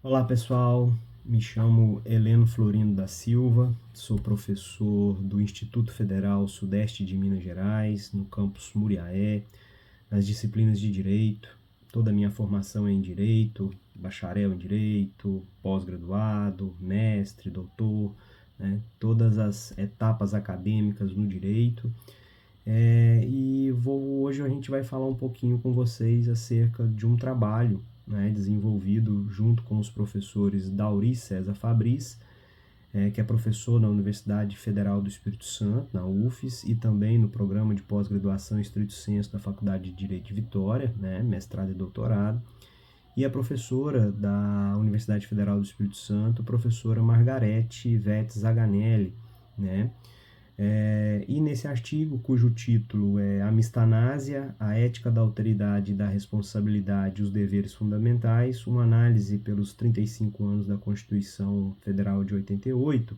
Olá pessoal, me chamo Heleno Florindo da Silva, sou professor do Instituto Federal Sudeste de Minas Gerais, no campus Muriaé, nas disciplinas de Direito. Toda a minha formação é em Direito, bacharel em Direito, pós-graduado, mestre, doutor, né? Todas as etapas acadêmicas no Direito. Hoje a gente vai falar um pouquinho com vocês acerca de um trabalho, né, desenvolvido junto com os professores Dauri César Fabris, que é professor na Universidade Federal do Espírito Santo, na UFES, e também no programa de pós-graduação em Estrito Sensu da Faculdade de Direito de Vitória, né, mestrado e doutorado, e a professora da Universidade Federal do Espírito Santo, professora Margarete Vetes Zaganelli, né? E nesse artigo, cujo título é A Mistanásia, a ética da alteridade, da responsabilidade e os deveres fundamentais, uma análise pelos 35 anos da Constituição Federal de 88,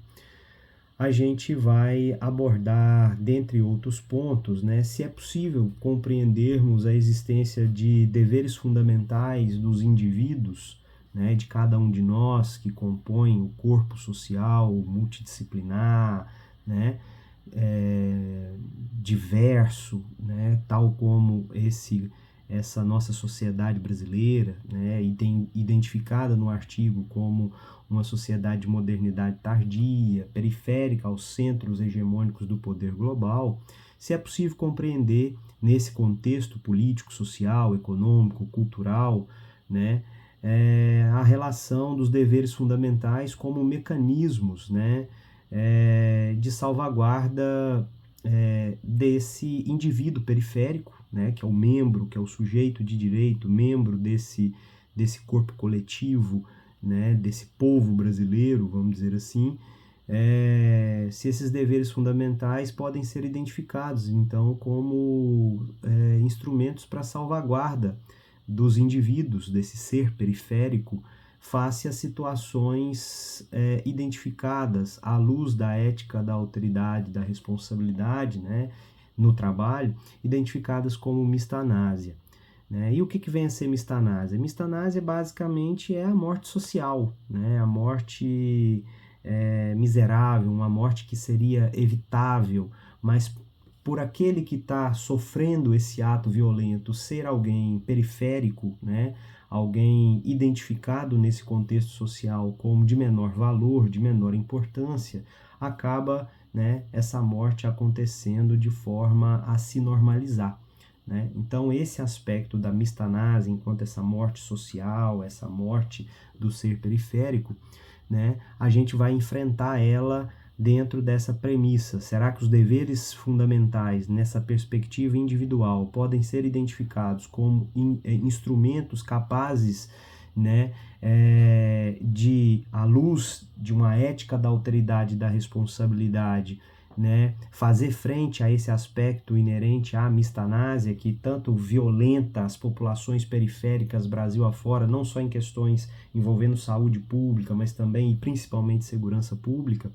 a gente vai abordar, dentre outros pontos, né, se é possível compreendermos a existência de deveres fundamentais dos indivíduos, né, de cada um de nós que compõem o corpo social multidisciplinar, né, diverso, né, tal como essa nossa sociedade brasileira, né, identificada no artigo como uma sociedade de modernidade tardia, periférica aos centros hegemônicos do poder global, se é possível compreender nesse contexto político, social, econômico, cultural, né, a relação dos deveres fundamentais como mecanismos, né, de salvaguarda desse indivíduo periférico, né, que é o membro, que é o sujeito de direito, membro desse corpo coletivo, né, desse povo brasileiro, vamos dizer assim, se esses deveres fundamentais podem ser identificados, então, como instrumentos para salvaguarda dos indivíduos, desse ser periférico, face a situações identificadas à luz da ética, da alteridade, da responsabilidade, né, no trabalho, identificadas como mistanásia. Né? E o que vem a ser mistanásia? Mistanásia basicamente é a morte social, né? A morte miserável, uma morte que seria evitável, mas por aquele que está sofrendo esse ato violento ser alguém periférico, né? Alguém identificado nesse contexto social como de menor valor, de menor importância, acaba, né, essa morte acontecendo de forma a se normalizar. Né? Então, esse aspecto da mistanásia, enquanto essa morte social, essa morte do ser periférico, né, a gente vai enfrentar ela dentro dessa premissa. Será que os deveres fundamentais nessa perspectiva individual podem ser identificados como instrumentos capazes, né, de, à luz de uma ética da alteridade e da responsabilidade, né, fazer frente a esse aspecto inerente à mistanásia que tanto violenta as populações periféricas Brasil afora, não só em questões envolvendo saúde pública, mas também e principalmente segurança pública?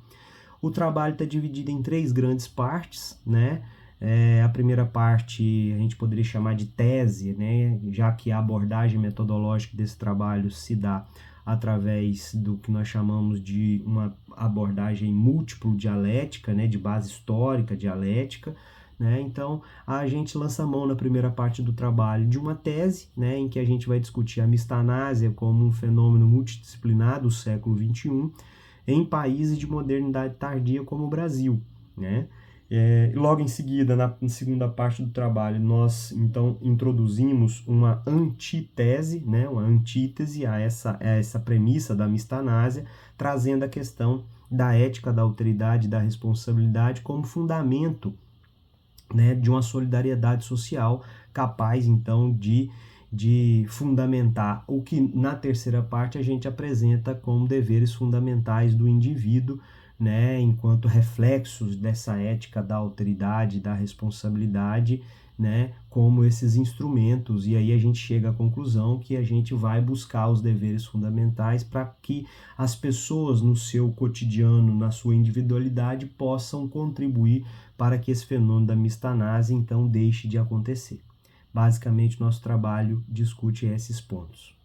O trabalho está dividido em 3 grandes partes, né? A primeira parte a gente poderia chamar de tese, né? Já que a abordagem metodológica desse trabalho se dá através do que nós chamamos de uma abordagem múltiplo dialética, né? De base histórica dialética. Né? Então, a gente lança a mão na primeira parte do trabalho de uma tese, né, em que a gente vai discutir a mistanásia como um fenômeno multidisciplinar do século XXI, em países de modernidade tardia como o Brasil, né? Logo em seguida, na segunda parte do trabalho, nós então introduzimos uma antítese, né? Uma antítese a essa premissa da mistanásia, trazendo a questão da ética, da alteridade, da responsabilidade como fundamento, né, de uma solidariedade social capaz, então, de fundamentar o que na terceira parte a gente apresenta como deveres fundamentais do indivíduo, né, enquanto reflexos dessa ética da alteridade, da responsabilidade, né, como esses instrumentos. E aí a gente chega à conclusão que a gente vai buscar os deveres fundamentais para que as pessoas no seu cotidiano, na sua individualidade, possam contribuir para que esse fenômeno da mistanásia então deixe de acontecer. Basicamente, nosso trabalho discute esses pontos.